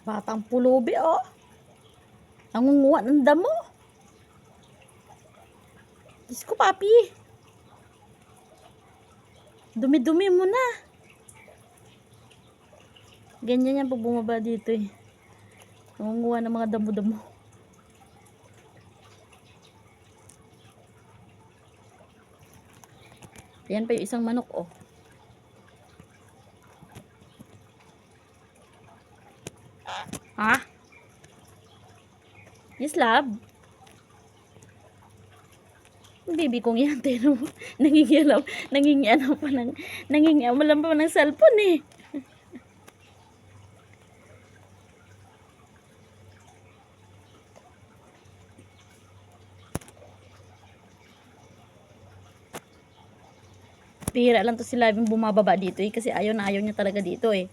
Batang pulubi, oh. Nangunguha ng damo. Diyos ko, papi. Dumi-dumi mo na. Ganyan yan pag bumaba dito eh. Nangunguha ng mga damo-damo. Ayan pa yung isang manok, oh. Ha? Yes, love. Baby kong yan, tino mo. Nangingialaw pa ng, nangingialaw pa ng cellphone eh. Pihira lang to sila yung bumababa dito eh, kasi ayaw na ayaw niya talaga dito eh.